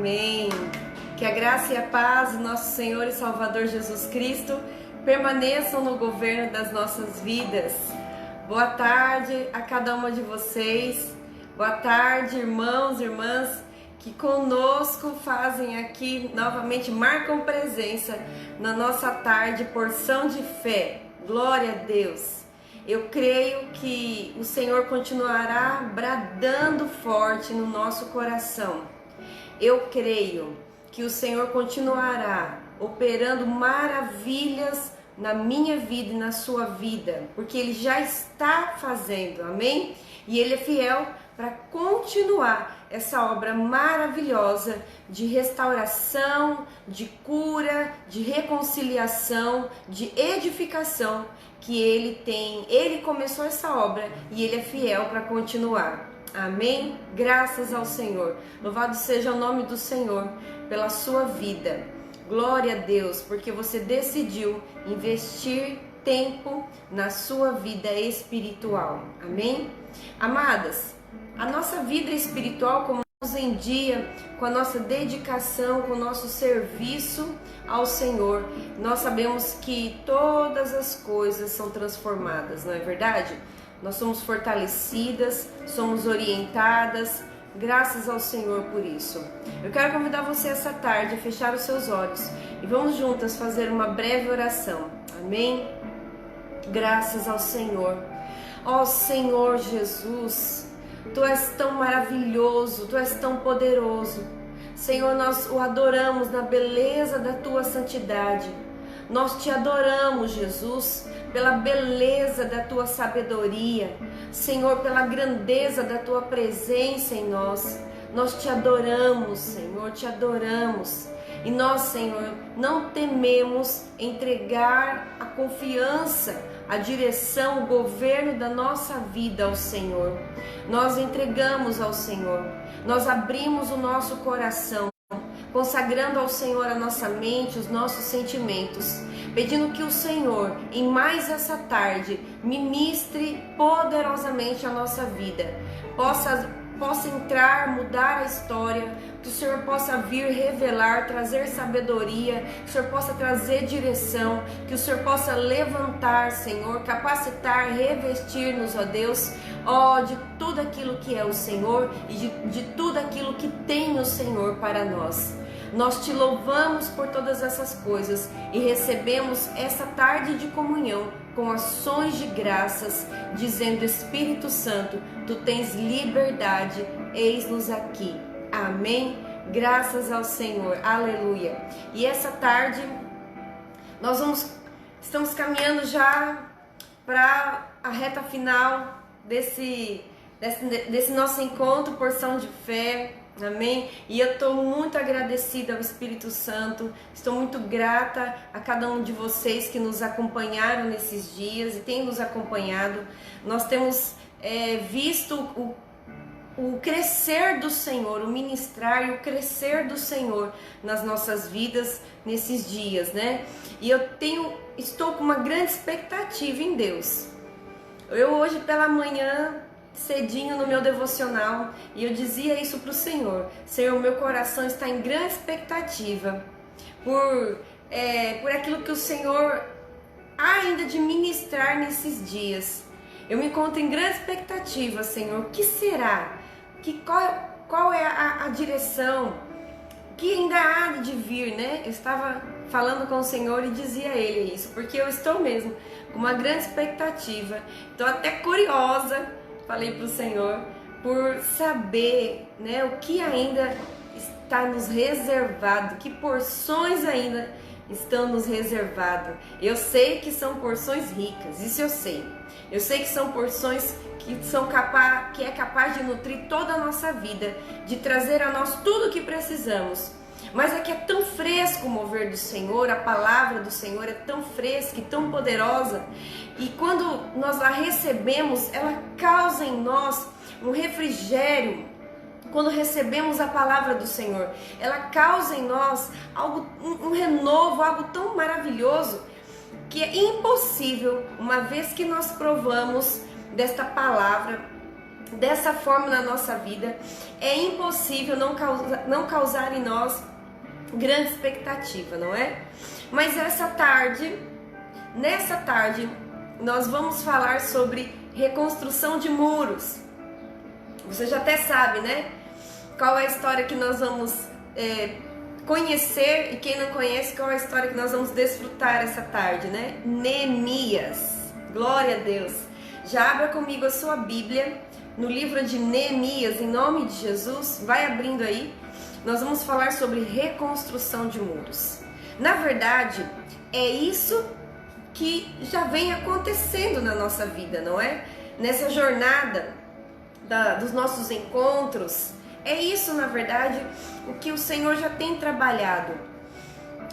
Amém. Que a graça e a paz do nosso Senhor e Salvador Jesus Cristo permaneçam no governo das nossas vidas. Boa tarde a cada uma de vocês. Boa tarde, irmãos e irmãs que conosco fazem aqui novamente, marcam presença na nossa tarde, porção de fé. Glória a Deus. Eu creio que o Senhor continuará bradando forte no nosso coração. Eu creio que o Senhor continuará operando maravilhas na minha vida e na sua vida, porque Ele já está fazendo, amém? E Ele é fiel para continuar essa obra maravilhosa de restauração, de cura, de reconciliação, de edificação que Ele tem. Ele começou essa obra e Ele é fiel para continuar. Amém? Graças ao Senhor. Louvado seja o nome do Senhor pela sua vida. Glória a Deus, porque você decidiu investir tempo na sua vida espiritual. Amém? Amadas, a nossa vida espiritual, como em dia, com a nossa dedicação, com o nosso serviço ao Senhor, nós sabemos que todas as coisas são transformadas, não é verdade? Nós somos fortalecidas, somos orientadas, graças ao Senhor por isso. Eu quero convidar você essa tarde a fechar os seus olhos e vamos juntas fazer uma breve oração. Amém? Graças ao Senhor. Ó Senhor Jesus, Tu és tão maravilhoso, Tu és tão poderoso. Senhor, nós o adoramos na beleza da Tua santidade. Nós Te adoramos, Jesus, pela beleza da Tua sabedoria. Senhor, pela grandeza da Tua presença em nós. Nós Te adoramos, Senhor, Te adoramos. E nós, Senhor, não tememos entregar a confiança, a direção, o governo da nossa vida ao Senhor. Nós entregamos ao Senhor, nós abrimos o nosso coração, consagrando ao Senhor a nossa mente, os nossos sentimentos, pedindo que o Senhor, em mais essa tarde, ministre poderosamente a nossa vida, possa entrar, mudar a história, que o Senhor possa vir revelar, trazer sabedoria, que o Senhor possa trazer direção, que o Senhor possa levantar, Senhor, capacitar, revestir-nos, ó Deus, ó, de tudo aquilo que é o Senhor e de tudo aquilo que tem o Senhor para nós. Nós Te louvamos por todas essas coisas e recebemos essa tarde de comunhão com ações de graças, dizendo: Espírito Santo, Tu tens liberdade, eis-nos aqui. Amém? Graças ao Senhor, aleluia. E essa tarde estamos caminhando já para a reta final desse nosso encontro, porção de fé. Amém? E eu estou muito agradecida ao Espírito Santo, estou muito grata a cada um de vocês que nos acompanharam nesses dias e tem nos acompanhado. Nós temos visto o crescer do Senhor, o ministrar e o crescer do Senhor nas nossas vidas nesses dias, né? E estou com uma grande expectativa em Deus. Eu hoje pela manhã, cedinho no meu devocional, e eu dizia isso para o Senhor: Senhor, meu coração está em grande expectativa por aquilo que o Senhor há ainda de ministrar nesses dias. Eu me encontro em grande expectativa, Senhor. O que será? Qual é a direção? O que ainda há de vir, né? Eu estava falando com o Senhor e dizia a Ele isso, porque eu estou mesmo com uma grande expectativa. Estou até curiosa, falei para o Senhor, por saber, né, o que ainda está nos reservado, que porções ainda estão nos reservadas. Eu sei que são porções ricas, isso eu sei. Eu sei que são porções que é capaz de nutrir toda a nossa vida, de trazer a nós tudo o que precisamos. Mas é que é tão fresco o mover do Senhor, a palavra do Senhor é tão fresca e tão poderosa. E quando nós a recebemos, ela causa em nós um refrigério. Quando recebemos a palavra do Senhor, ela causa em nós um renovo, algo tão maravilhoso, que é impossível, uma vez que nós provamos desta palavra, dessa forma na nossa vida, é impossível não causar em nós grande expectativa, não é? Mas nessa tarde, nós vamos falar sobre reconstrução de muros. Você já até sabe, né? Qual é a história que nós vamos conhecer, e quem não conhece, qual é a história que nós vamos desfrutar essa tarde, né? Neemias. Glória a Deus. Já abra comigo a sua Bíblia no livro de Neemias, em nome de Jesus. Vai abrindo aí. Nós vamos falar sobre reconstrução de muros. Na verdade, é isso que já vem acontecendo na nossa vida, não é? Nessa jornada dos nossos encontros, é isso, na verdade, o que o Senhor já tem trabalhado.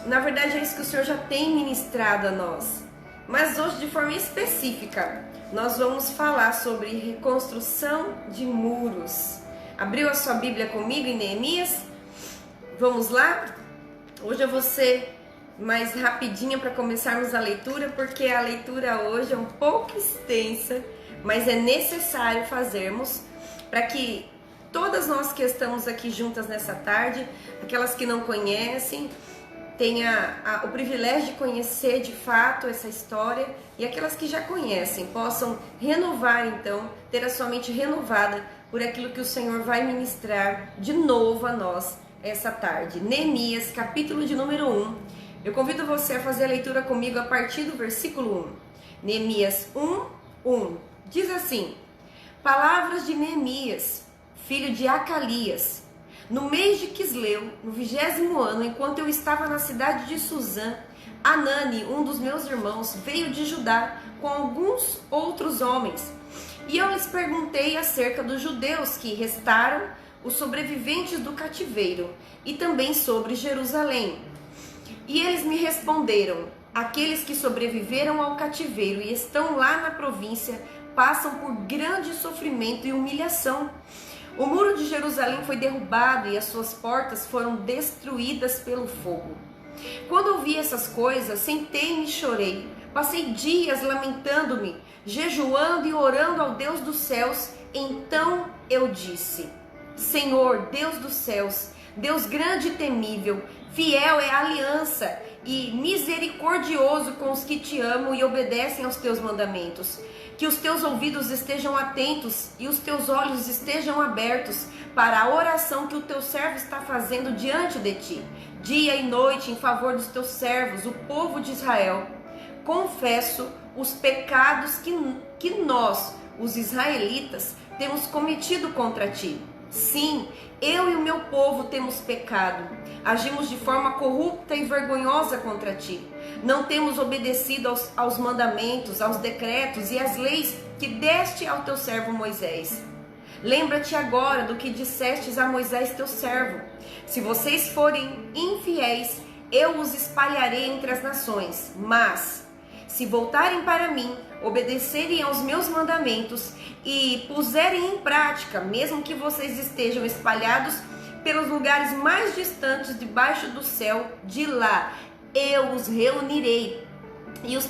Na verdade, é isso que o Senhor já tem ministrado a nós. Mas hoje, de forma específica, nós vamos falar sobre reconstrução de muros. Abriu a sua Bíblia comigo em Neemias? Vamos lá? Hoje eu vou ser mais rapidinha para começarmos a leitura, porque a leitura hoje é um pouco extensa, mas é necessário fazermos para que todas nós que estamos aqui juntas nessa tarde, aquelas que não conhecem, tenha o privilégio de conhecer de fato essa história, e aquelas que já conhecem possam renovar, então, ter a sua mente renovada por aquilo que o Senhor vai ministrar de novo a nós essa tarde. Neemias, capítulo de número 1. Eu convido você a fazer a leitura comigo a partir do versículo 1. Neemias 1:1 diz assim: Palavras de Neemias, filho de Acalias. No mês de Quisleu, no 20º ano, enquanto eu estava na cidade de Suzã, Anani, um dos meus irmãos, veio de Judá com alguns outros homens. E eu lhes perguntei acerca dos judeus que restaram, os sobreviventes do cativeiro, e também sobre Jerusalém. E eles me responderam: aqueles que sobreviveram ao cativeiro e estão lá na província passam por grande sofrimento e humilhação. O muro de Jerusalém foi derrubado e as suas portas foram destruídas pelo fogo. Quando ouvi essas coisas, sentei-me e chorei. Passei dias lamentando-me, jejuando e orando ao Deus dos céus. Então eu disse: Senhor, Deus dos céus, Deus grande e temível, fiel é a aliança e misericordioso com os que te amam e obedecem aos teus mandamentos. Que os teus ouvidos estejam atentos e os teus olhos estejam abertos para a oração que o teu servo está fazendo diante de ti, dia e noite, em favor dos teus servos, o povo de Israel. Confesso os pecados que nós, os israelitas, temos cometido contra ti. Sim, eu e o meu povo temos pecado. Agimos de forma corrupta e vergonhosa contra ti. Não temos obedecido aos mandamentos, aos decretos e às leis que deste ao teu servo Moisés. Lembra-te agora do que dissestes a Moisés teu servo. Se vocês forem infiéis, eu os espalharei entre as nações. Mas, se voltarem para mim, obedecerem aos meus mandamentos e puserem em prática, mesmo que vocês estejam espalhados pelos lugares mais distantes debaixo do céu, de lá eu os reunirei e os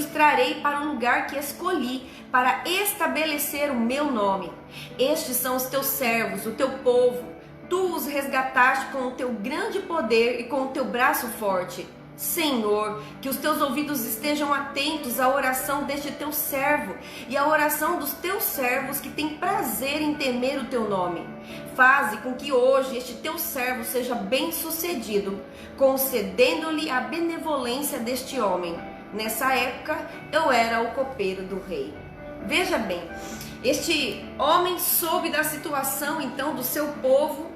trarei para o lugar que escolhi para estabelecer o meu nome. Estes são os teus servos, o teu povo. Tu os resgataste com o teu grande poder e com o teu braço forte. Senhor, que os teus ouvidos estejam atentos à oração deste teu servo e à oração dos teus servos que têm prazer em temer o teu nome. Faze com que hoje este teu servo seja bem-sucedido, concedendo-lhe a benevolência deste homem. Nessa época, eu era o copeiro do rei. Veja bem, este homem soube da situação, então, do seu povo,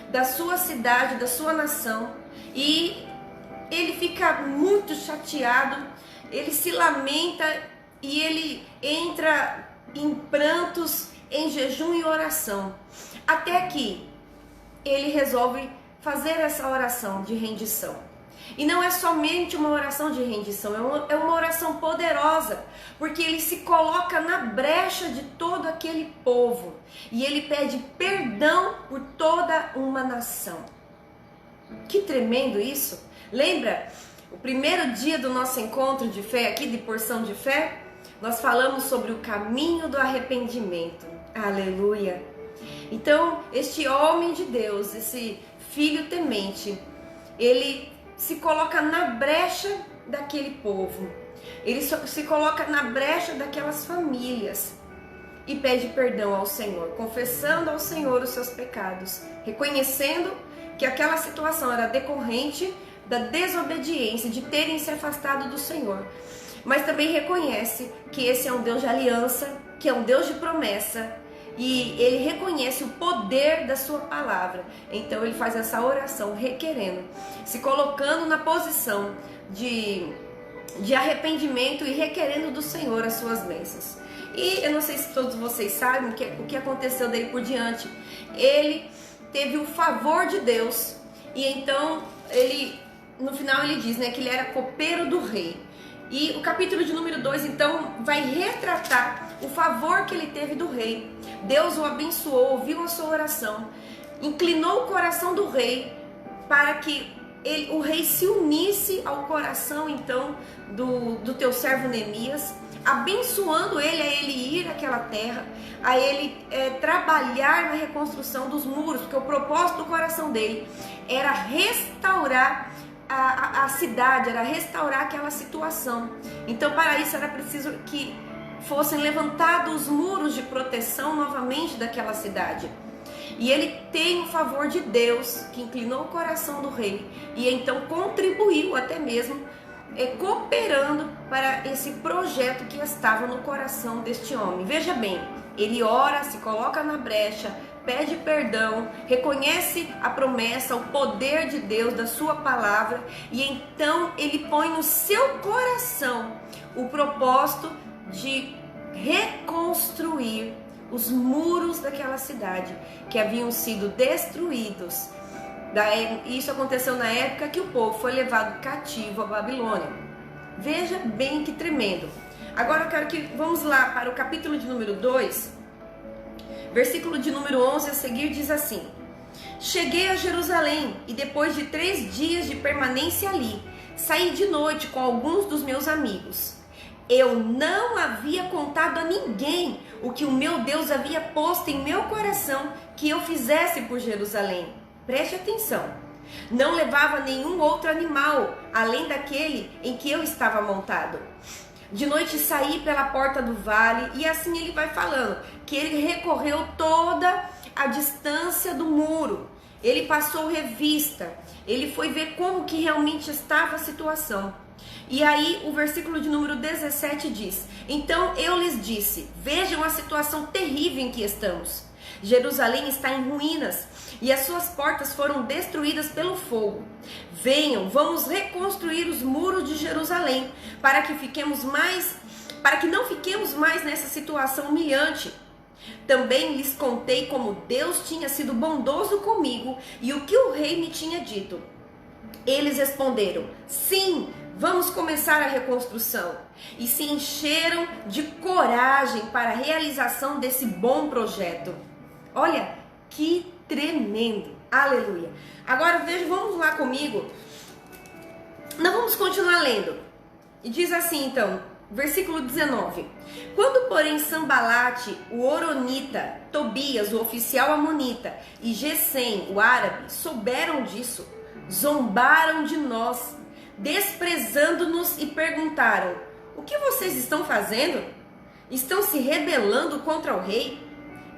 da sua cidade, da sua nação, e ele fica muito chateado, ele se lamenta e ele entra em prantos, em jejum e oração. Até que ele resolve fazer essa oração de rendição. E não é somente uma oração de rendição, é uma oração poderosa, porque ele se coloca na brecha de todo aquele povo e ele pede perdão por toda uma nação. Que tremendo isso! Lembra o primeiro dia do nosso encontro de fé aqui, de porção de fé? Nós falamos sobre o caminho do arrependimento. Aleluia. Então, este homem de Deus, esse filho temente, ele se coloca na brecha daquele povo. Ele se coloca na brecha daquelas famílias e pede perdão ao Senhor, confessando ao Senhor os seus pecados, reconhecendo que aquela situação era decorrente da desobediência, de terem se afastado do Senhor. Mas também reconhece que esse é um Deus de aliança, que é um Deus de promessa, e ele reconhece o poder da sua palavra. Então ele faz essa oração requerendo, se colocando na posição de arrependimento e requerendo do Senhor as suas bênçãos. E eu não sei se todos vocês sabem o que aconteceu daí por diante. Ele teve o favor de Deus, e então no final ele diz, que ele era copeiro do rei. E o capítulo de número 2 então vai retratar o favor que ele teve do rei. Deus o abençoou, ouviu a sua oração, inclinou o coração do rei para que o rei se unisse ao coração então do teu servo Neemias, abençoando ele a ele ir àquela terra, a ele trabalhar na reconstrução dos muros, porque o propósito do coração dele era restaurar a cidade, era restaurar aquela situação. Então para isso era preciso que fossem levantados os muros de proteção novamente daquela cidade. E ele tem o favor de Deus, que inclinou o coração do rei, e então contribuiu até mesmo cooperando para esse projeto que estava no coração deste homem. Veja bem, ele ora, se coloca na brecha, pede perdão, reconhece a promessa, o poder de Deus, da sua palavra, e então ele põe no seu coração o propósito de reconstruir os muros daquela cidade que haviam sido destruídos. Isso aconteceu na época que o povo foi levado cativo à Babilônia. Veja bem que tremendo. Agora eu quero que vamos lá para o capítulo de número 2, versículo de número 11 a seguir, diz assim: Cheguei a Jerusalém e depois de 3 dias de permanência ali, saí de noite com alguns dos meus amigos. Eu não havia contado a ninguém o que o meu Deus havia posto em meu coração que eu fizesse por Jerusalém. Preste atenção. Não levava nenhum outro animal, além daquele em que eu estava montado. De noite saí pela porta do vale, e assim ele vai falando, que ele recorreu toda a distância do muro. Ele passou revista, ele foi ver como que realmente estava a situação. E aí o versículo de número 17 diz: Então eu lhes disse, vejam a situação terrível em que estamos. Jerusalém está em ruínas e as suas portas foram destruídas pelo fogo. Venham, vamos reconstruir os muros de Jerusalém para que não fiquemos mais nessa situação humilhante. Também lhes contei como Deus tinha sido bondoso comigo e o que o rei me tinha dito. Eles responderam: sim, vamos começar a reconstrução. E se encheram de coragem para a realização desse bom projeto. Olha, que tremendo. Aleluia. Agora veja, vamos lá comigo. Nós vamos continuar lendo. E diz assim então, versículo 19. Quando, porém, Sambalate, o Horonita, Tobias, o oficial amonita, e Gesem, o árabe, souberam disso, zombaram de nós, desprezando-nos e perguntaram: o que vocês estão fazendo? Estão se rebelando contra o rei?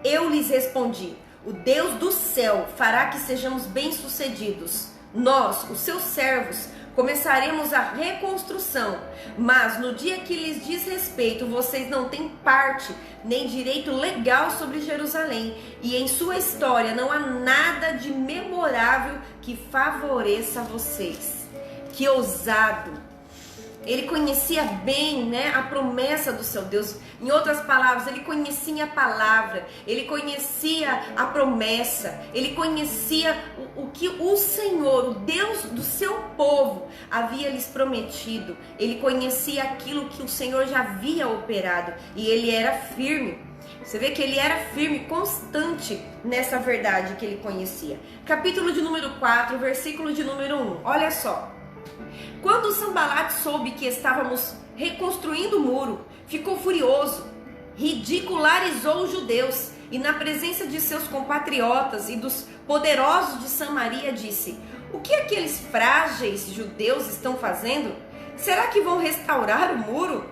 Eu lhes respondi: o Deus do céu fará que sejamos bem-sucedidos. Nós, os seus servos, começaremos a reconstrução, mas no dia que lhes diz respeito, vocês não têm parte nem direito legal sobre Jerusalém, e em sua história não há nada de memorável que favoreça vocês. Que ousado! Ele conhecia bem, a promessa do seu Deus. Em outras palavras, ele conhecia a palavra, ele conhecia a promessa, ele conhecia o que o Senhor, o Deus do seu povo, havia lhes prometido. Ele conhecia aquilo que o Senhor já havia operado e ele era firme. Você vê que ele era firme, constante nessa verdade que ele conhecia. Capítulo de número 4, versículo de número 1. Olha só. Quando Sambalate soube que estávamos reconstruindo o muro, ficou furioso, ridicularizou os judeus e na presença de seus compatriotas e dos poderosos de Samaria disse: o que aqueles frágeis judeus estão fazendo? Será que vão restaurar o muro?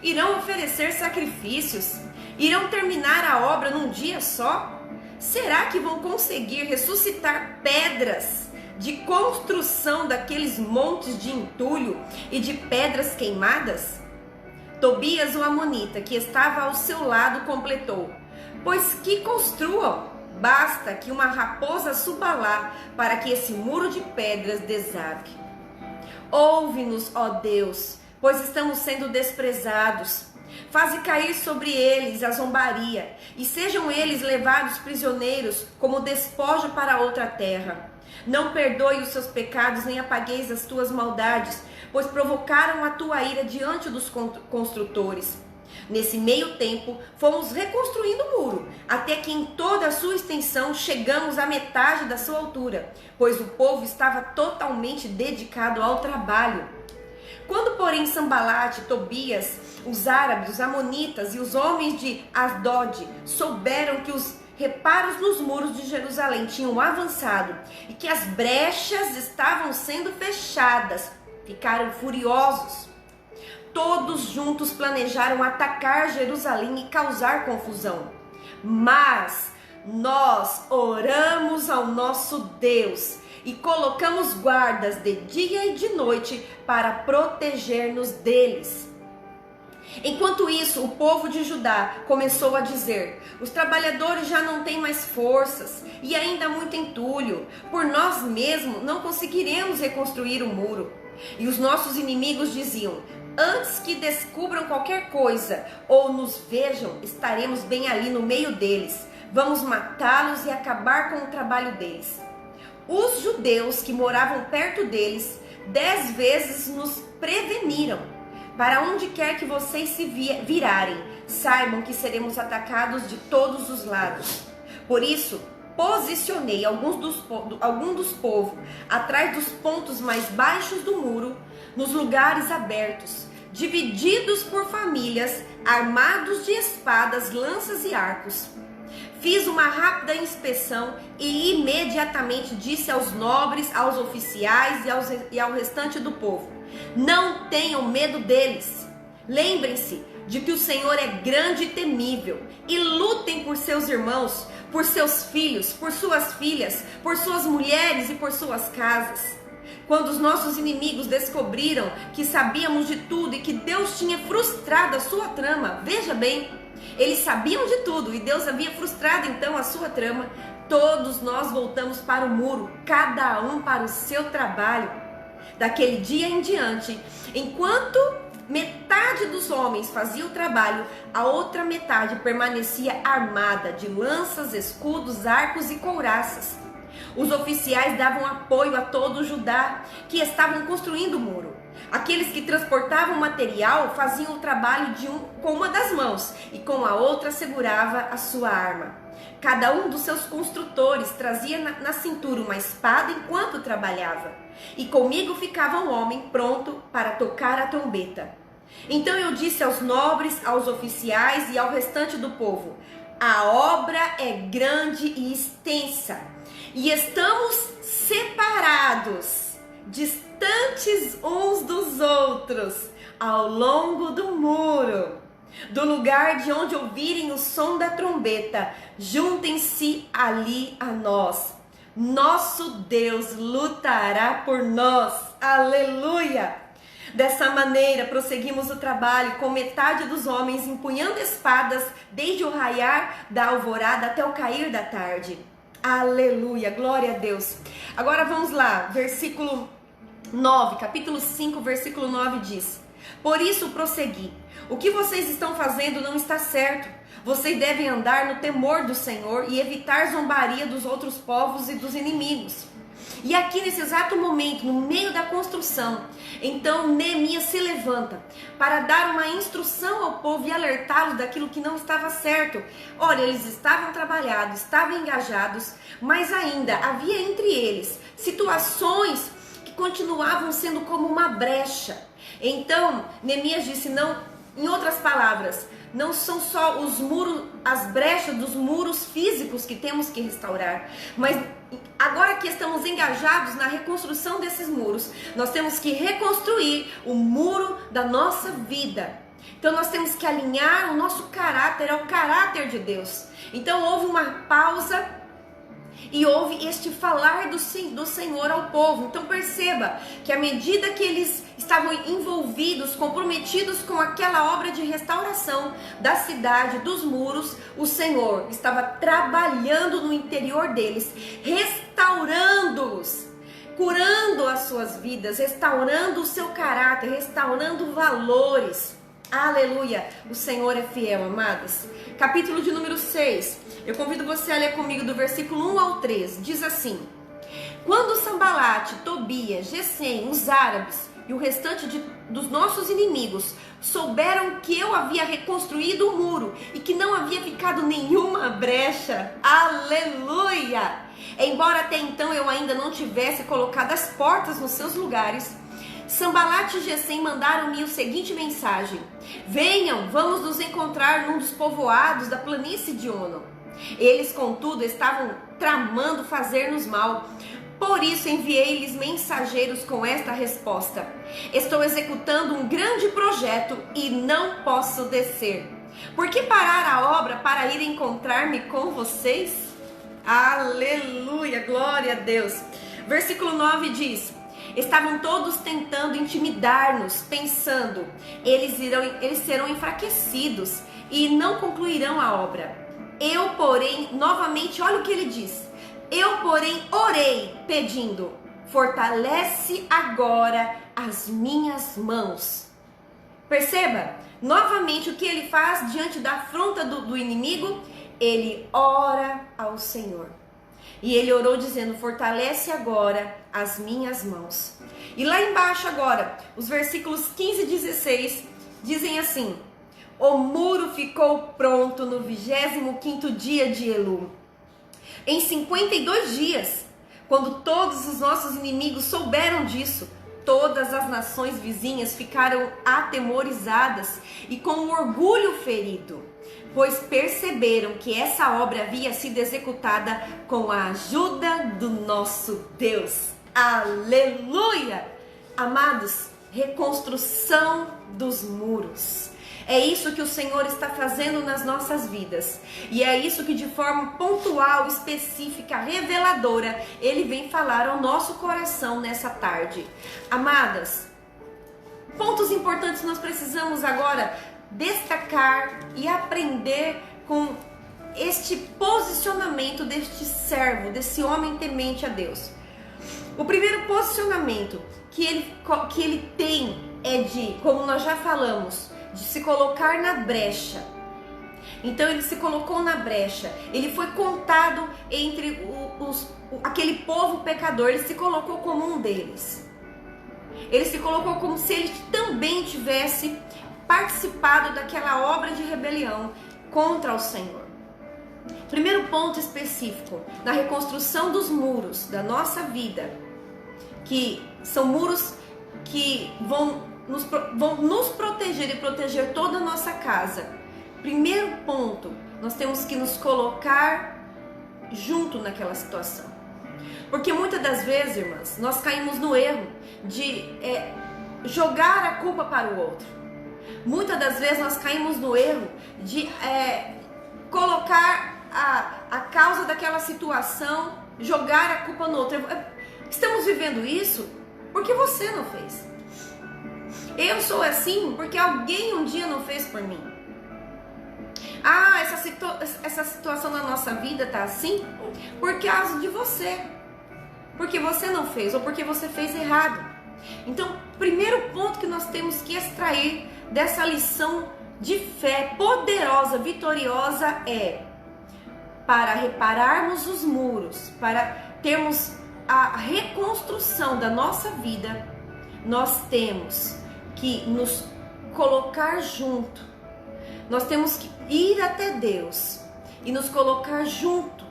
Irão oferecer sacrifícios? Irão terminar a obra num dia só? Será que vão conseguir ressuscitar pedras de construção daqueles montes de entulho e de pedras queimadas? Tobias, o amonita, que estava ao seu lado, completou: pois que construam, basta que uma raposa suba lá para que esse muro de pedras desabe. Ouve-nos, ó Deus, pois estamos sendo desprezados. Faze cair sobre eles a zombaria, e sejam eles levados prisioneiros como despojo para outra terra. Não perdoe os seus pecados, nem apagueis as tuas maldades, pois provocaram a tua ira diante dos construtores. Nesse meio tempo, fomos reconstruindo o muro, até que em toda a sua extensão chegamos à metade da sua altura, pois o povo estava totalmente dedicado ao trabalho. Quando, porém, Sambalate, Tobias, os árabes, os amonitas e os homens de Asdod souberam que os reparos nos muros de Jerusalém tinham avançado e que as brechas estavam sendo fechadas, ficaram furiosos. Todos juntos planejaram atacar Jerusalém e causar confusão. Mas nós oramos ao nosso Deus e colocamos guardas de dia e de noite para proteger-nos deles. Enquanto isso, o povo de Judá começou a dizer: os trabalhadores já não têm mais forças e ainda há muito entulho. Por nós mesmos não conseguiremos reconstruir o muro. E os nossos inimigos diziam: antes que descubram qualquer coisa ou nos vejam, estaremos bem ali no meio deles. Vamos matá-los e acabar com o trabalho deles. Os judeus que moravam perto deles 10 vezes nos preveniram: para onde quer que vocês se virarem, saibam que seremos atacados de todos os lados. Por isso, posicionei alguns dos povos atrás dos pontos mais baixos do muro, nos lugares abertos, divididos por famílias, armados de espadas, lanças e arcos. Fiz uma rápida inspeção e imediatamente disse aos nobres, aos oficiais e ao restante do povo: não tenham medo deles. Lembrem-se de que o Senhor é grande e temível, e lutem por seus irmãos, por seus filhos, por suas filhas, por suas mulheres e por suas casas. Quando os nossos inimigos descobriram que sabíamos de tudo e que Deus tinha frustrado a sua trama, veja bem, eles sabiam de tudo e Deus havia frustrado então a sua trama, todos nós voltamos para o muro, cada um para o seu trabalho. Daquele dia em diante, enquanto metade dos homens fazia o trabalho, a outra metade permanecia armada de lanças, escudos, arcos e couraças. Os oficiais davam apoio a todo o Judá que estavam construindo o muro. Aqueles que transportavam material faziam o trabalho com uma das mãos e com a outra segurava a sua arma. Cada um dos seus construtores trazia na cintura uma espada enquanto trabalhava. E comigo ficava um homem pronto para tocar a trombeta. Então eu disse aos nobres, aos oficiais e ao restante do povo: a obra é grande e extensa, e estamos separados, distantes uns dos outros, ao longo do muro. Do lugar de onde ouvirem o som da trombeta, juntem-se ali a nós. Nosso Deus lutará por nós. Aleluia! Dessa maneira, prosseguimos o trabalho com metade dos homens empunhando espadas desde o raiar da alvorada até o cair da tarde. Aleluia! Glória a Deus! Agora vamos lá, versículo 9, capítulo 5, versículo 9 diz: por isso prossegui. O que vocês estão fazendo não está certo. Vocês devem andar no temor do Senhor e evitar zombaria dos outros povos e dos inimigos. E aqui nesse exato momento, no meio da construção, então Neemias se levanta para dar uma instrução ao povo e alertá-los daquilo que não estava certo. Olha, eles estavam trabalhados, estavam engajados, mas ainda havia entre eles situações que continuavam sendo como uma brecha. Então Neemias disse: não Em outras palavras, não são só os muros, as brechas dos muros físicos que temos que restaurar, mas agora que estamos engajados na reconstrução desses muros, nós temos que reconstruir o muro da nossa vida. Então nós temos que alinhar o nosso caráter ao caráter de Deus. Então houve uma pausa e houve este falar do Senhor ao povo. Então perceba que à medida que eles estavam envolvidos, comprometidos com aquela obra de restauração da cidade, dos muros, o Senhor estava trabalhando no interior deles, restaurando-os, curando as suas vidas, restaurando o seu caráter, restaurando valores. Aleluia! O Senhor é fiel, amadas. Capítulo de número 6. Eu convido você a ler comigo do versículo 1 ao 3. Diz assim: Quando Sambalate, Tobias, Gesem, os árabes e o restante dos nossos inimigos souberam que eu havia reconstruído o muro e que não havia ficado nenhuma brecha, aleluia! Embora até então eu ainda não tivesse colocado as portas nos seus lugares, Sambalate e Gesem mandaram-me a seguinte mensagem: Venham, vamos nos encontrar num dos povoados da planície de Ono. Eles, contudo, estavam tramando fazer-nos mal. Por isso enviei-lhes mensageiros com esta resposta: Estou executando um grande projeto e não posso descer. Por que parar a obra para ir encontrar-me com vocês? Aleluia, glória a Deus. Versículo 9 diz: Estavam todos tentando intimidar-nos, pensando, eles serão enfraquecidos e não concluirão a obra. Eu, porém, novamente, olha o que ele diz. Eu, porém, orei, pedindo, fortalece agora as minhas mãos. Perceba, novamente, o que ele faz diante da afronta do inimigo? Ele ora ao Senhor. E ele orou dizendo, fortalece agora as minhas mãos. E lá embaixo agora, os versículos 15 e 16 dizem assim: O muro ficou pronto no 25º dia de Elu. Em 52 dias, quando todos os nossos inimigos souberam disso, todas as nações vizinhas ficaram atemorizadas e com o orgulho ferido, pois perceberam que essa obra havia sido executada com a ajuda do nosso Deus. Aleluia! Amados, reconstrução dos muros. É isso que o Senhor está fazendo nas nossas vidas. E é isso que de forma pontual, específica, reveladora, Ele vem falar ao nosso coração nessa tarde. Amadas, pontos importantes nós precisamos agora destacar e aprender com este posicionamento deste servo, desse homem temente a Deus. O primeiro posicionamento que ele tem é de, como nós já falamos, de se colocar na brecha. Então ele se colocou na brecha, ele foi contado entre aquele povo pecador, ele se colocou como um deles. Ele se colocou como se ele também tivesse participado daquela obra de rebelião contra o Senhor. Primeiro ponto específico, na reconstrução dos muros da nossa vida, que são muros que vão nos proteger e proteger toda a nossa casa. Primeiro ponto, nós temos que nos colocar junto naquela situação. Porque muitas das vezes, irmãs, nós caímos no erro de jogar a culpa para o outro. Muitas das vezes nós caímos no erro de colocar a causa daquela situação, jogar a culpa no outro. Estamos vivendo isso porque você não fez. Eu sou assim porque alguém um dia não fez por mim. Essa situação na nossa vida tá assim por causa de você. Porque você não fez ou porque você fez errado. Então, primeiro ponto que nós temos que extrair dessa lição de fé poderosa, vitoriosa é: para repararmos os muros, para termos a reconstrução da nossa vida, nós temos que nos colocar junto. Nós temos que ir até Deus e nos colocar junto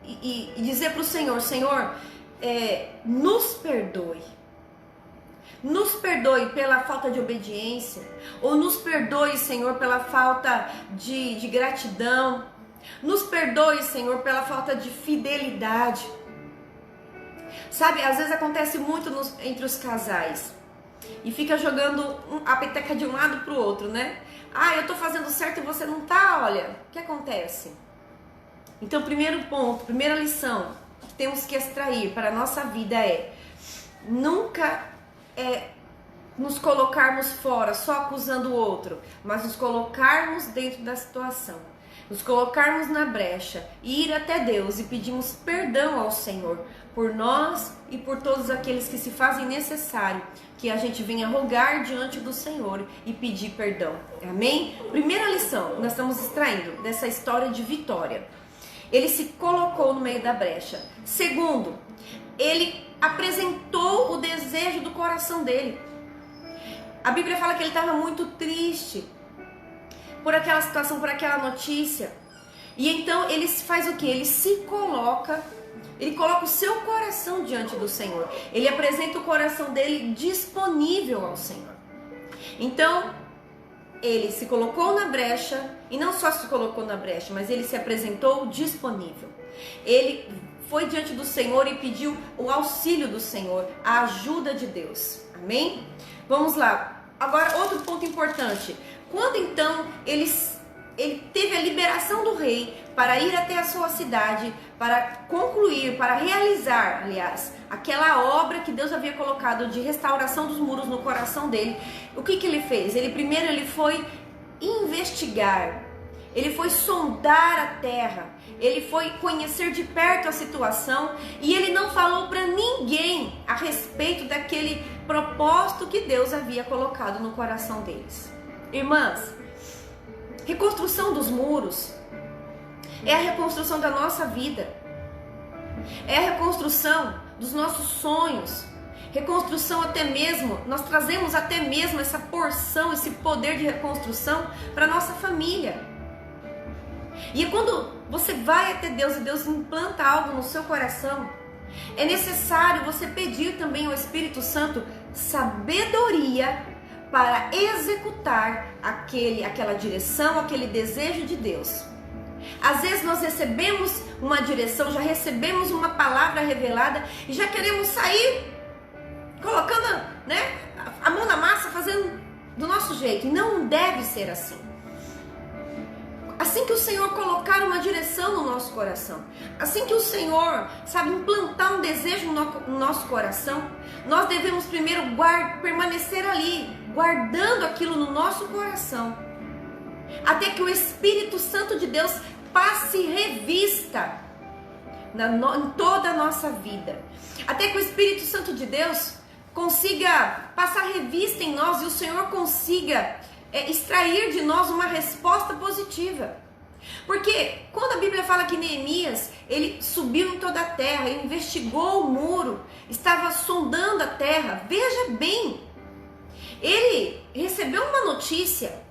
e dizer para o Senhor: Senhor, nos perdoe. Nos perdoe pela falta de obediência, ou nos perdoe, Senhor, pela falta de gratidão. Nos perdoe, Senhor, pela falta de fidelidade. Sabe, às vezes acontece muito entre os casais e fica jogando a peteca de um lado pro outro, né? Ah, eu tô fazendo certo e você não tá, olha, o que acontece? Então, primeiro ponto, primeira lição que temos que extrair para a nossa vida é nunca nos colocarmos fora, só acusando o outro, mas nos colocarmos dentro da situação, nos colocarmos na brecha e ir até Deus e pedirmos perdão ao Senhor por nós e por todos aqueles que se fazem necessário que a gente venha rogar diante do Senhor e pedir perdão. Amém? Primeira lição que nós estamos extraindo dessa história de vitória. Ele se colocou no meio da brecha. Segundo, ele apresentou o desejo do coração dele. A Bíblia fala que ele estava muito triste por aquela situação, por aquela notícia. E então ele faz o quê? Ele coloca o seu coração diante do Senhor. Ele apresenta o coração dele disponível ao Senhor. Então, ele se colocou na brecha, e não só se colocou na brecha, mas ele se apresentou disponível. Ele foi diante do Senhor e pediu o auxílio do Senhor, a ajuda de Deus. Amém? Vamos lá. Agora, outro ponto importante. Quando então ele teve a liberação do rei para ir até a sua cidade, para concluir, para realizar, aliás, aquela obra que Deus havia colocado de restauração dos muros no coração dele, o que ele fez? Ele foi investigar, ele foi sondar a terra, ele foi conhecer de perto a situação e ele não falou para ninguém a respeito daquele propósito que Deus havia colocado no coração deles. Irmãs, reconstrução dos muros é a reconstrução da nossa vida, é a reconstrução dos nossos sonhos, reconstrução até mesmo, nós trazemos até mesmo essa porção, esse poder de reconstrução para a nossa família. E quando você vai até Deus e Deus implanta algo no seu coração, é necessário você pedir também ao Espírito Santo sabedoria para executar aquela direção, aquele desejo de Deus. Às vezes nós recebemos uma direção, já recebemos uma palavra revelada e já queremos sair colocando, né, a mão na massa, fazendo do nosso jeito. E não deve ser assim. Assim que o Senhor colocar uma direção no nosso coração, assim que o Senhor, implantar um desejo no nosso coração, nós devemos primeiro permanecer ali, guardando aquilo no nosso coração, até que o Espírito Santo de Deus passe revista em toda a nossa vida, até que o Espírito Santo de Deus consiga passar revista em nós e o Senhor consiga extrair de nós uma resposta positiva. Porque quando a Bíblia fala que Neemias, ele subiu em toda a terra, investigou o muro, estava sondando a terra, veja bem, ele recebeu uma notícia,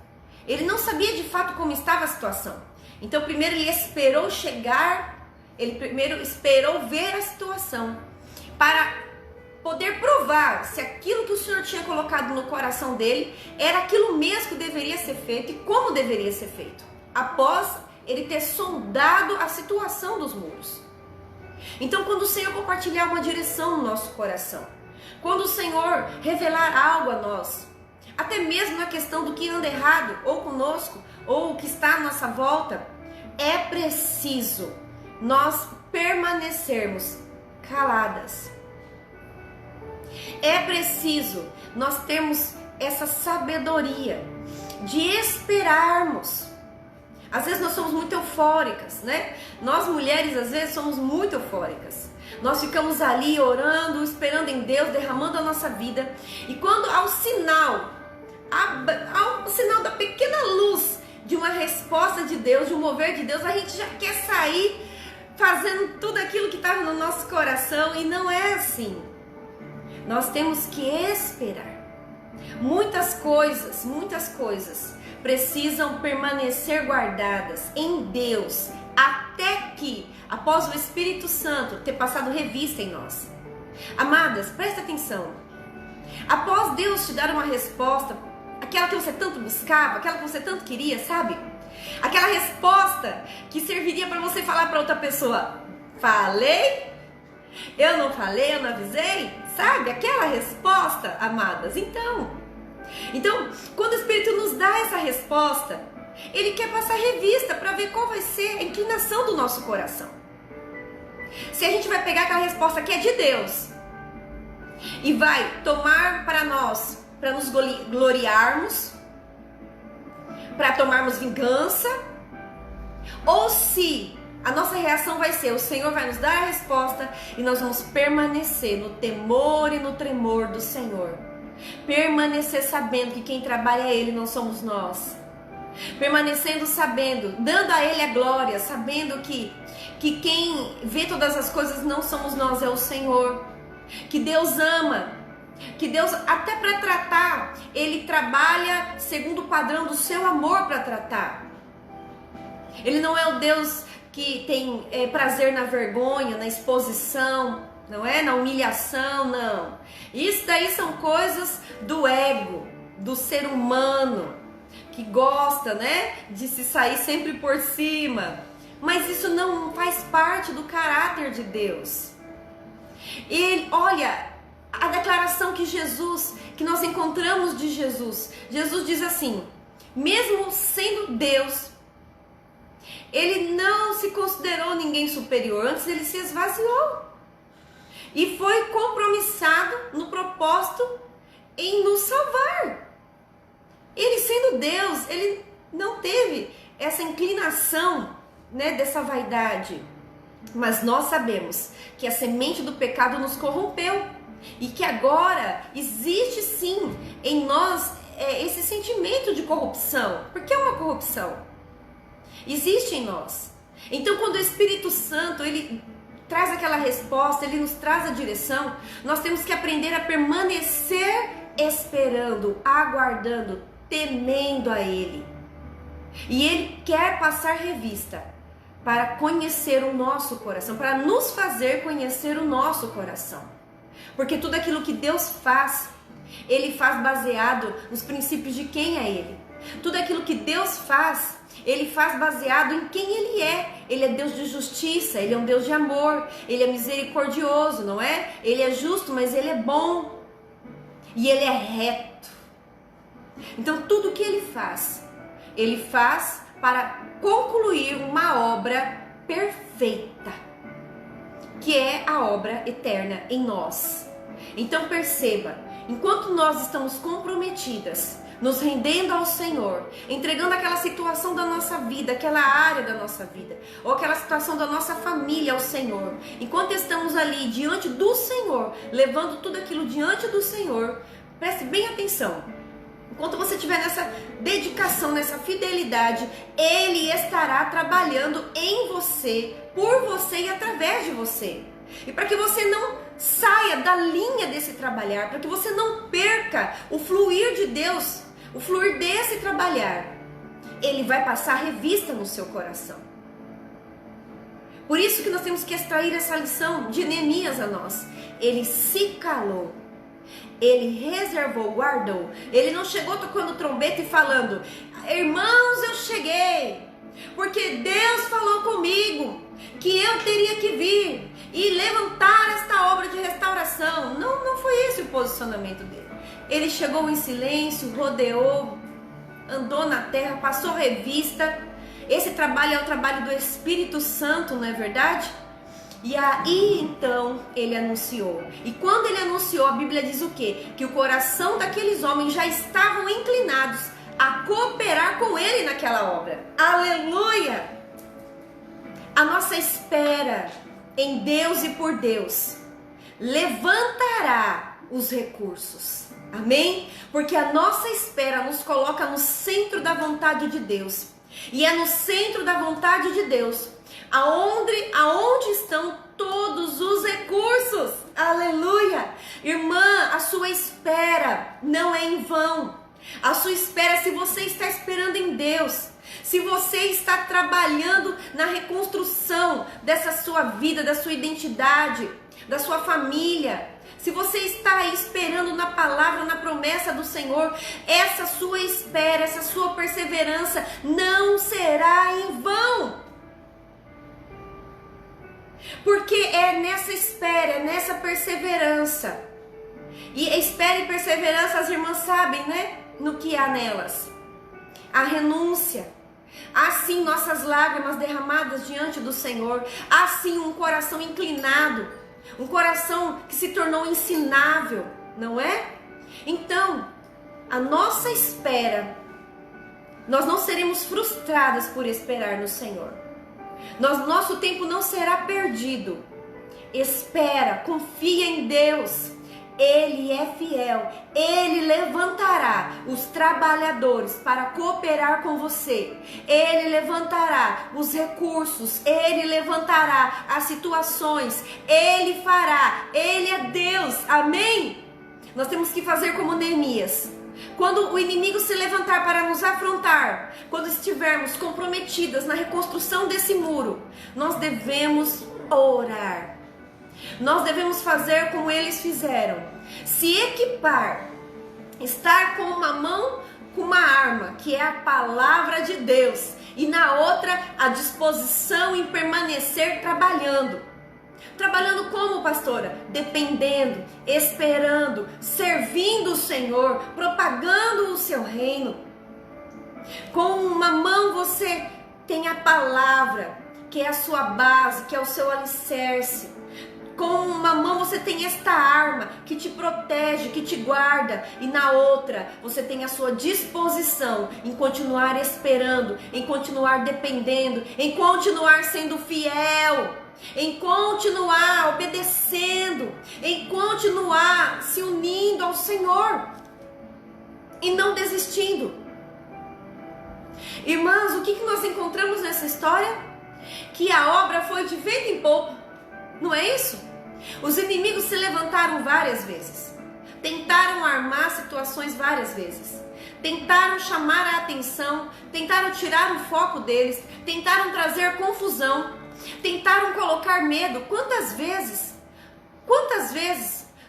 ele não sabia de fato como estava a situação. Então primeiro ele esperou chegar, ele primeiro esperou ver a situação, para poder provar se aquilo que o Senhor tinha colocado no coração dele era aquilo mesmo que deveria ser feito e como deveria ser feito, após ele ter sondado a situação dos muros. Então, quando o Senhor compartilhar uma direção no nosso coração, quando o Senhor revelar algo a nós, até mesmo na questão do que anda errado, ou conosco, ou o que está à nossa volta, é preciso nós permanecermos caladas. É preciso nós termos essa sabedoria de esperarmos. Às vezes nós somos muito eufóricas, né? Nós mulheres às vezes somos muito eufóricas. Nós ficamos ali orando, esperando em Deus, derramando a nossa vida. E quando há o sinal da pequena luz de uma resposta de Deus, de um mover de Deus, a gente já quer sair fazendo tudo aquilo que estava no nosso coração, e não é assim. Nós temos que esperar. Muitas coisas precisam permanecer guardadas em Deus, até que, após o Espírito Santo ter passado revista em nós. Amadas, presta atenção. Após Deus te dar uma resposta, aquela que você tanto buscava, aquela que você tanto queria, sabe? Aquela resposta que serviria para você falar para outra pessoa: falei? Eu não falei, eu não avisei? Sabe? Aquela resposta, amadas. Então, quando o Espírito nos dá essa resposta, ele quer passar revista para ver qual vai ser a inclinação do nosso coração. Se a gente vai pegar aquela resposta que é de Deus e vai tomar para nós, para nos gloriarmos, para tomarmos vingança, ou se a nossa reação vai ser: o Senhor vai nos dar a resposta e nós vamos permanecer no temor e no tremor do Senhor. Permanecer sabendo que quem trabalha é Ele, não somos nós. Permanecendo sabendo, dando a Ele a glória, sabendo que quem vê todas as coisas não somos nós, é o Senhor. Que Deus ama, que Deus até para tratar, Ele trabalha segundo o padrão do seu amor para tratar. Ele não é o Deus que tem prazer na vergonha, na exposição, não é? Na humilhação, não. Isso daí são coisas do ego, do ser humano, que gosta, né, de se sair sempre por cima. Mas isso não faz parte do caráter de Deus. E olha, a declaração que nós encontramos de Jesus. Jesus diz assim: mesmo sendo Deus, Ele não se considerou ninguém superior, antes Ele se esvaziou. E foi compromissado no propósito em nos salvar. Ele sendo Deus, Ele não teve essa inclinação, né, dessa vaidade. Mas nós sabemos que a semente do pecado nos corrompeu. E que agora existe sim em nós esse sentimento de corrupção. Porque é uma corrupção. Existe em nós. Então quando o Espírito Santo, Ele traz aquela resposta, Ele nos traz a direção, nós temos que aprender a permanecer esperando, aguardando, temendo a Ele. E Ele quer passar revista para conhecer o nosso coração, para nos fazer conhecer o nosso coração. Porque tudo aquilo que Deus faz, Ele faz baseado nos princípios de quem é Ele. Tudo aquilo que Deus faz, Ele faz baseado em quem Ele é. Ele é Deus de justiça, Ele é um Deus de amor, Ele é misericordioso, não é? Ele é justo, mas Ele é bom. E Ele é reto. Então tudo que Ele faz para concluir uma obra perfeita, que é a obra eterna em nós. Então perceba, enquanto nós estamos comprometidas, nos rendendo ao Senhor, entregando aquela situação da nossa vida, aquela área da nossa vida, ou aquela situação da nossa família ao Senhor, enquanto estamos ali diante do Senhor, levando tudo aquilo diante do Senhor, preste bem atenção. Enquanto você estiver nessa dedicação, nessa fidelidade, Ele estará trabalhando em você, por você e através de você. E para que você não saia da linha desse trabalhar, para que você não perca o fluir de Deus, o fluir desse trabalhar, Ele vai passar revista no seu coração. Por isso que nós temos que extrair essa lição de Neemias a nós. Ele se calou. Ele reservou, guardou. Ele não chegou tocando trombeta e falando: irmãos, eu cheguei, porque Deus falou comigo que eu teria que vir e levantar esta obra de restauração. Não foi esse o posicionamento dele. Ele chegou em silêncio, rodeou, andou na terra, passou revista. Esse trabalho é o trabalho do Espírito Santo, não é verdade? E aí então ele anunciou. E quando ele anunciou, a Bíblia diz o quê? Que o coração daqueles homens já estavam inclinados a cooperar com ele naquela obra. Aleluia! A nossa espera em Deus e por Deus levantará os recursos. Amém? Porque a nossa espera nos coloca no centro da vontade de Deus. E é no centro da vontade de Deus aonde estão todos os recursos. Aleluia! Irmã, a sua espera não é em vão. A sua espera, se você está esperando em Deus, se você está trabalhando na reconstrução dessa sua vida, da sua identidade, da sua família, se você está aí esperando na palavra, na promessa do Senhor, essa sua espera, essa sua perseverança não será em vão. Porque é nessa espera, é nessa perseverança. E espera e perseverança, as irmãs sabem, né? No que há nelas. A renúncia. Há sim nossas lágrimas derramadas diante do Senhor. Há sim um coração inclinado. Um coração que se tornou ensinável, não é? Então, a nossa espera, nós não seremos frustradas por esperar no Senhor. Nosso tempo não será perdido. Espera, confia em Deus. Ele é fiel. Ele levantará os trabalhadores para cooperar com você. Ele levantará os recursos. Ele levantará as situações. Ele fará. Ele é Deus. Amém? Nós temos que fazer como Neemias. Quando o inimigo se levantar para nos afrontar, quando estivermos comprometidas na reconstrução desse muro, nós devemos orar. Nós devemos fazer como eles fizeram. Se equipar, estar com uma mão com uma arma, que é a palavra de Deus, e na outra a disposição em permanecer trabalhando. Trabalhando como, pastora? Dependendo, esperando, servindo o Senhor, propagando o seu reino. Com uma mão você tem a palavra, que é a sua base, que é o seu alicerce. Com uma mão você tem esta arma que te protege, que te guarda. E na outra você tem a sua disposição em continuar esperando, em continuar dependendo, em continuar sendo fiel, em continuar obedecendo, em continuar se unindo ao Senhor e não desistindo. Irmãs, o que nós encontramos nessa história? Que a obra foi de vento em popa, não é isso? Os inimigos se levantaram várias vezes, tentaram armar situações várias vezes, tentaram chamar a atenção, tentaram tirar o foco deles, tentaram trazer confusão, tentaram colocar medo. Quantas vezes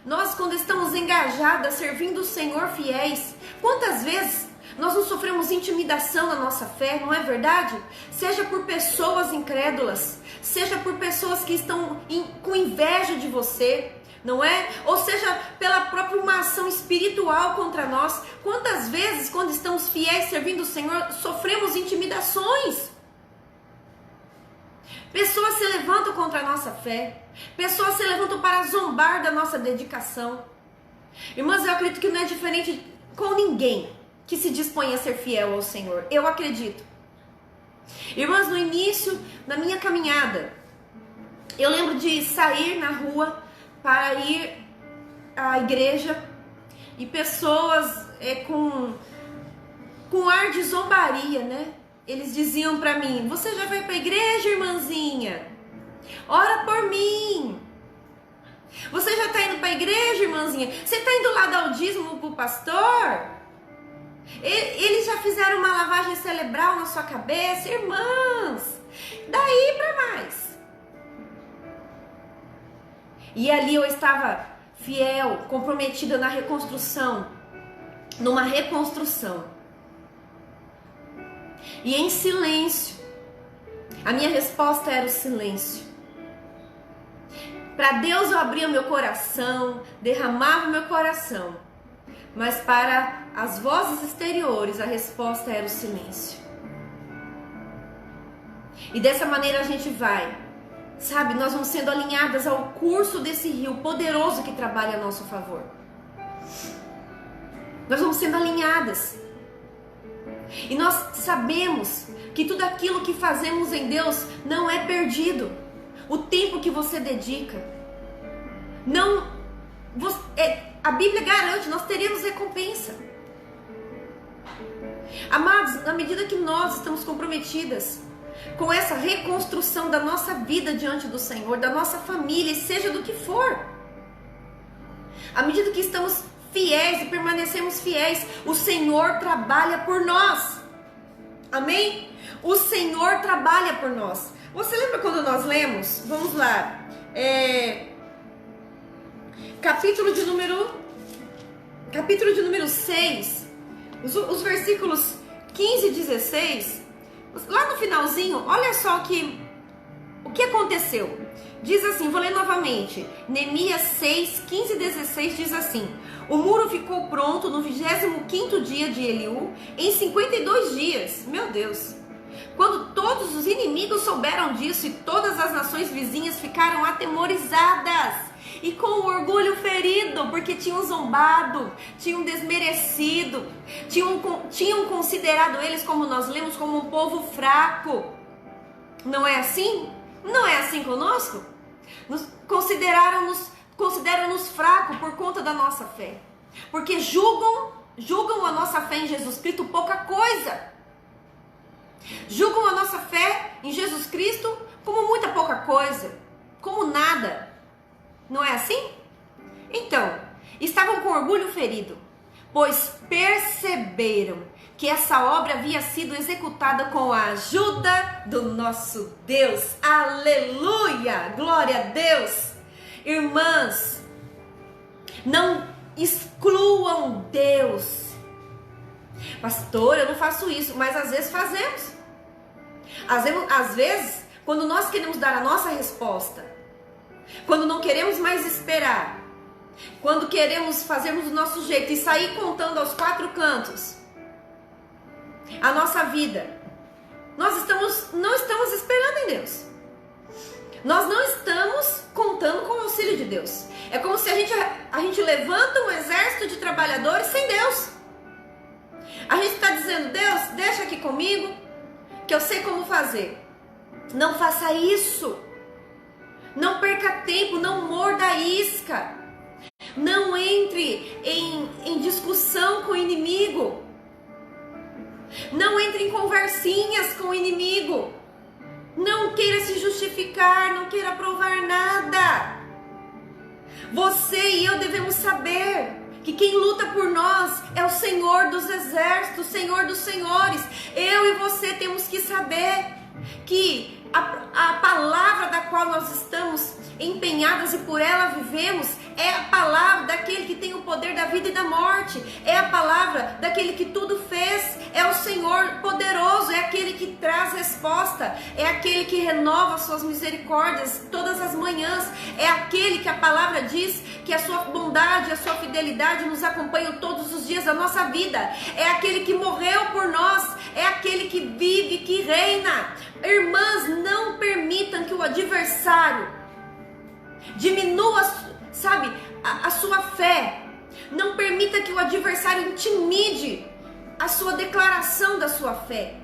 nós, quando estamos engajadas, servindo o Senhor fiéis, quantas vezes nós não sofremos intimidação na nossa fé, não é verdade? Seja por pessoas incrédulas, seja por pessoas que estão com inveja de você, não é? Ou seja, pela própria uma ação espiritual contra nós. Quantas vezes, quando estamos fiéis servindo o Senhor, sofremos intimidações? Pessoas se levantam contra a nossa fé, pessoas se levantam para zombar da nossa dedicação. Irmãs, eu acredito que não é diferente com ninguém que se dispõe a ser fiel ao Senhor. Eu acredito. Irmãs, no início da minha caminhada, eu lembro de sair na rua para ir à igreja e pessoas com ar de zombaria, né? Eles diziam para mim: você já foi para a igreja, irmãzinha? Ora por mim. Você já está indo para a igreja, irmãzinha? Você está indo lá dar o dízimo para o pastor? Eles já fizeram uma lavagem cerebral na sua cabeça? Irmãs, daí para mais. E ali eu estava fiel, comprometida na reconstrução, numa reconstrução. E em silêncio, a minha resposta era o silêncio. Para Deus eu abria o meu coração, derramava o meu coração. Mas para as vozes exteriores, a resposta era o silêncio. E dessa maneira a gente vai, sabe, nós vamos sendo alinhadas ao curso desse rio poderoso que trabalha a nosso favor. Nós vamos sendo alinhadas. E nós sabemos que tudo aquilo que fazemos em Deus não é perdido. O tempo que você dedica, a Bíblia garante, nós teremos recompensa. Amados, na medida que nós estamos comprometidas com essa reconstrução da nossa vida diante do Senhor, da nossa família, seja do que for, à medida que estamos fiéis e permanecemos fiéis, o Senhor trabalha por nós. Amém? O Senhor trabalha por nós. Você lembra quando nós lemos? Vamos lá. capítulo de número 6, os versículos 15 e 16, lá no finalzinho, olha só o que aconteceu. Diz assim, vou ler novamente, Neemias 6, 15 e 16 diz assim: o muro ficou pronto no 25º dia de Eliú, em 52 dias, meu Deus. Quando todos os inimigos souberam disso e todas as nações vizinhas ficaram atemorizadas e com o orgulho ferido, porque tinham zombado, tinham desmerecido, tinham considerado eles, como nós lemos, como um povo fraco. Não é assim? Não é assim conosco? Consideram-nos fracos por conta da nossa fé, porque julgam a nossa fé em Jesus Cristo pouca coisa. Julgam a nossa fé em Jesus Cristo como muita pouca coisa, como nada. Não é assim? Então, estavam com orgulho ferido, pois perceberam que essa obra havia sido executada com a ajuda do nosso Deus. Aleluia! Glória a Deus! Irmãs, não excluam Deus. Pastor, eu não faço isso, mas às vezes fazemos. Às vezes, quando nós queremos dar a nossa resposta, quando não queremos mais esperar, quando queremos fazermos do nosso jeito e sair contando aos 4 cantos a nossa vida, nós não estamos esperando em Deus. Nós não estamos contando com o auxílio de Deus. É como se a gente levanta um exército de trabalhadores sem Deus. A gente está dizendo, Deus, deixa aqui comigo, que eu sei como fazer. Não faça isso. Não perca tempo, não morda a isca. Não entre em discussão com o inimigo. Não entre em conversinhas com o inimigo. Não queira se justificar, não queira provar nada. Você e eu devemos saber que quem luta por nós é o Senhor dos exércitos, o Senhor dos senhores. Eu e você temos que saber que a palavra da qual nós estamos empenhadas e por ela vivemos é a palavra daquele que tem o poder da vida e da morte, é a palavra daquele que tudo fez, é o Senhor poderoso, é aquele que traz resposta, é aquele que renova suas misericórdias todas as manhãs, é aquele que a palavra diz que a sua bondade, a sua fidelidade nos acompanham todos os dias da nossa vida, é aquele que morreu por nós, é aquele que vive, que reina. Irmãs, não permitam que o adversário diminua, sabe, a sua fé. Não permita que o adversário intimide a sua declaração da sua fé.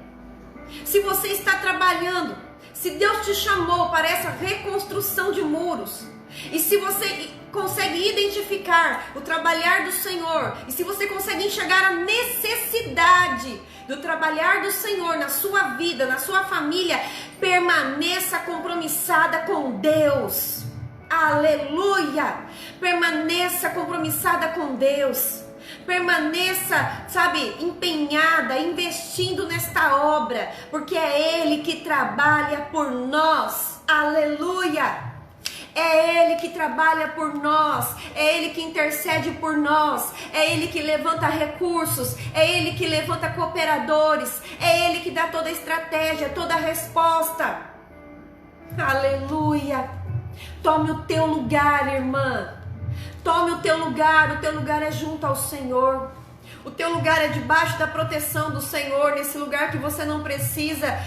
Se você está trabalhando, se Deus te chamou para essa reconstrução de muros, e se você consegue identificar o trabalhar do Senhor, e se você consegue enxergar a necessidade do trabalhar do Senhor na sua vida, na sua família, permaneça compromissada com Deus. Aleluia! Permaneça compromissada com Deus. Permaneça, sabe, empenhada, investindo nesta obra, porque é Ele que trabalha por nós. Aleluia! É Ele que trabalha por nós, é Ele que intercede por nós, é Ele que levanta recursos, é Ele que levanta cooperadores, é Ele que dá toda a estratégia, toda a resposta. Aleluia! Tome o teu lugar, irmã. Tome o teu lugar é junto ao Senhor. O teu lugar é debaixo da proteção do Senhor, nesse lugar que você não precisa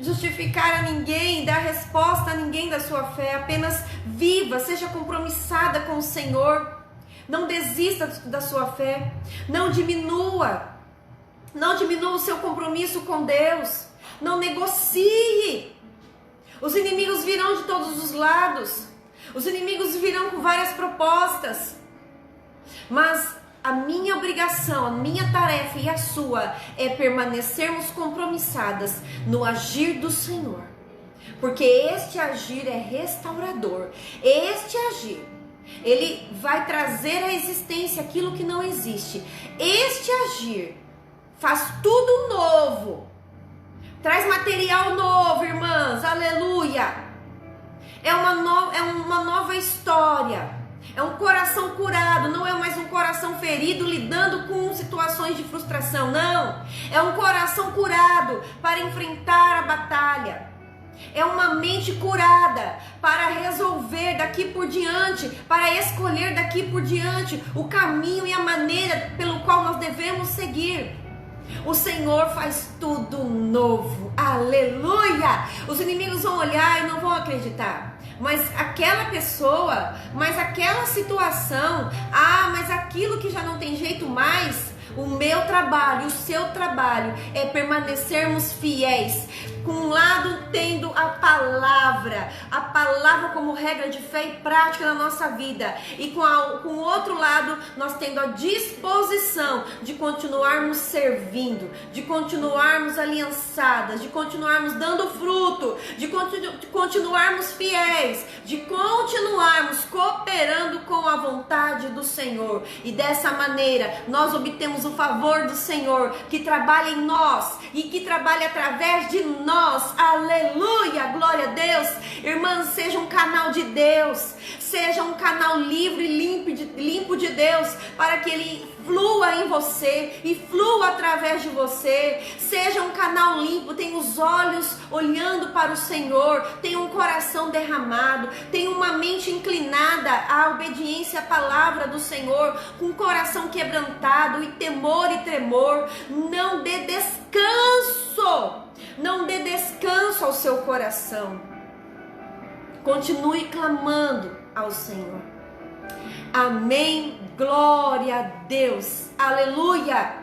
justificar a ninguém, dar resposta a ninguém da sua fé. Apenas viva, seja compromissada com o Senhor. Não desista da sua fé. Não diminua o seu compromisso com Deus. Não negocie. Os inimigos virão de todos os lados. Os inimigos virão com várias propostas. Mas a minha obrigação, a minha tarefa e a sua é permanecermos compromissadas no agir do Senhor. Porque este agir é restaurador. Este agir, ele vai trazer à existência aquilo que não existe. Este agir faz tudo novo. Traz material novo, irmãs. Aleluia. É uma nova história. É um coração curado, não é mais um coração ferido lidando com situações de frustração, não. É um coração curado para enfrentar a batalha. É uma mente curada para resolver daqui por diante, para escolher daqui por diante o caminho e a maneira pelo qual nós devemos seguir. O Senhor faz tudo novo, aleluia! Os inimigos vão olhar e não vão acreditar. Mas aquela pessoa, mas aquela situação, mas aquilo que já não tem jeito mais. O meu trabalho, o seu trabalho é permanecermos fiéis, com um lado tendo a palavra como regra de fé e prática na nossa vida, e com o outro lado nós tendo a disposição de continuarmos servindo, de continuarmos aliançadas, de continuarmos dando fruto, de continuarmos fiéis, de continuarmos cooperando com a vontade do Senhor, e dessa maneira nós obtemos o favor do Senhor, que trabalha em nós e que trabalha através de nós, aleluia, glória a Deus. Irmãs, seja um canal de Deus, seja um canal livre e limpo de Deus, para que Ele flua em você e flua através de você. Seja um canal limpo, tenha os olhos olhando para o Senhor, tenha um coração derramado, tenha uma mente inclinada à obediência à palavra do Senhor, com um coração quebrantado e temor e tremor. Não dê descanso ao seu coração. Continue clamando ao Senhor. Amém, glória a Deus, aleluia.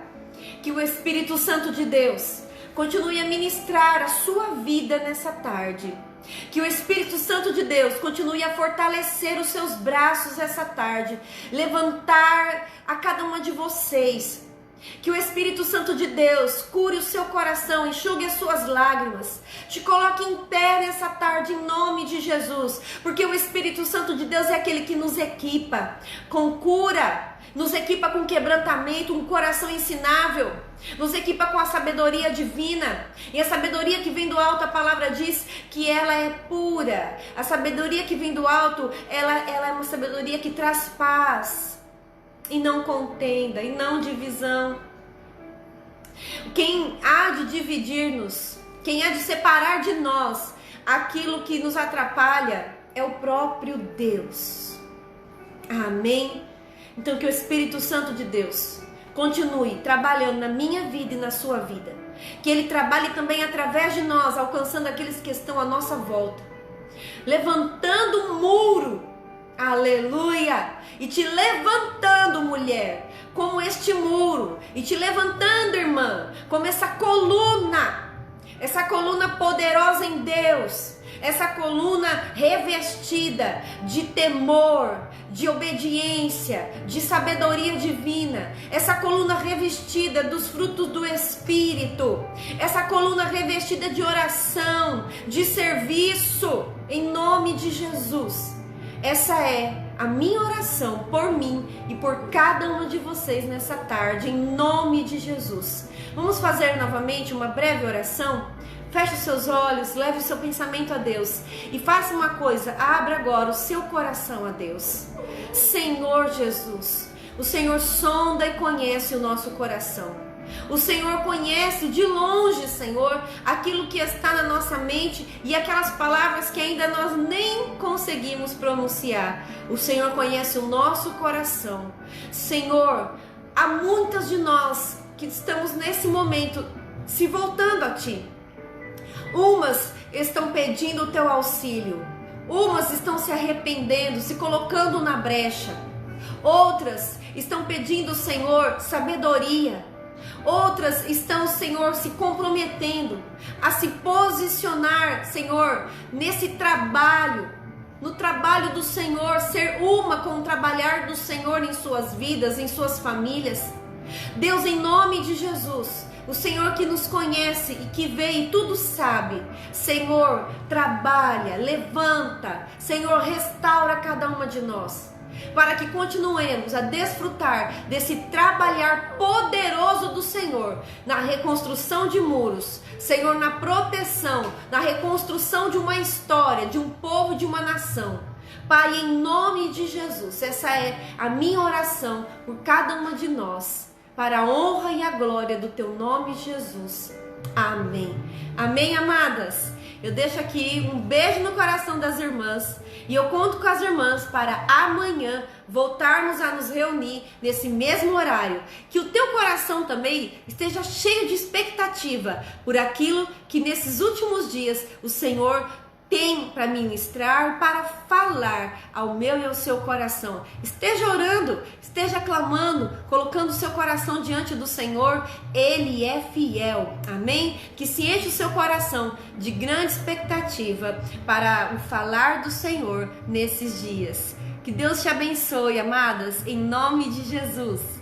Que o Espírito Santo de Deus continue a ministrar a sua vida nessa tarde. Que o Espírito Santo de Deus continue a fortalecer os seus braços essa tarde, levantar a cada uma de vocês. Que o Espírito Santo de Deus cure o seu coração, enxugue as suas lágrimas, te coloque em pé nessa tarde em nome de Jesus, porque o Espírito Santo de Deus é aquele que nos equipa com cura, nos equipa com quebrantamento, um coração ensinável, nos equipa com a sabedoria divina. E a sabedoria que vem do alto, a palavra diz que ela é pura. A sabedoria que vem do alto, ela é uma sabedoria que traz paz e não contenda, e não divisão. Quem há de dividir-nos, quem há de separar de nós aquilo que nos atrapalha, é o próprio Deus. Amém? Então que o Espírito Santo de Deus continue trabalhando na minha vida e na sua vida. Que Ele trabalhe também através de nós, alcançando aqueles que estão à nossa volta, levantando um muro, aleluia, e te levantando, mulher, como este muro, e te levantando, irmã, como essa coluna poderosa em Deus, essa coluna revestida de temor, de obediência, de sabedoria divina, essa coluna revestida dos frutos do Espírito, essa coluna revestida de oração, de serviço, em nome de Jesus. Essa é a minha oração por mim e por cada uma de vocês nessa tarde, em nome de Jesus. Vamos fazer novamente uma breve oração? Feche os seus olhos, leve o seu pensamento a Deus e faça uma coisa, abra agora o seu coração a Deus. Senhor Jesus, o Senhor sonda e conhece o nosso coração. O Senhor conhece de longe, Senhor, aquilo que está na nossa mente e aquelas palavras que ainda nós nem conseguimos pronunciar. O Senhor conhece o nosso coração. Senhor, há muitas de nós que estamos nesse momento se voltando a Ti. Umas estão pedindo o Teu auxílio. Umas estão se arrependendo, se colocando na brecha. Outras estão pedindo, Senhor, sabedoria. Outras estão, Senhor, se comprometendo a se posicionar, Senhor, nesse trabalho, no trabalho do Senhor, ser uma com o trabalhar do Senhor em suas vidas, em suas famílias. Deus, em nome de Jesus, o Senhor que nos conhece e que vê e tudo sabe, Senhor, trabalha, levanta, Senhor, restaura cada uma de nós, para que continuemos a desfrutar desse trabalhar poderoso do Senhor, na reconstrução de muros, Senhor, na proteção, na reconstrução de uma história, de um povo, de uma nação. Pai, em nome de Jesus, essa é a minha oração por cada uma de nós, para a honra e a glória do teu nome, Jesus. Amém. Amém, amadas? Eu deixo aqui um beijo no coração das irmãs e eu conto com as irmãs para amanhã voltarmos a nos reunir nesse mesmo horário. Que o teu coração também esteja cheio de expectativa por aquilo que nesses últimos dias o Senhor tem para ministrar, para falar ao meu e ao seu coração. Esteja orando, esteja clamando, colocando o seu coração diante do Senhor. Ele é fiel, amém? Que se enche o seu coração de grande expectativa para o falar do Senhor nesses dias. Que Deus te abençoe, amadas, em nome de Jesus.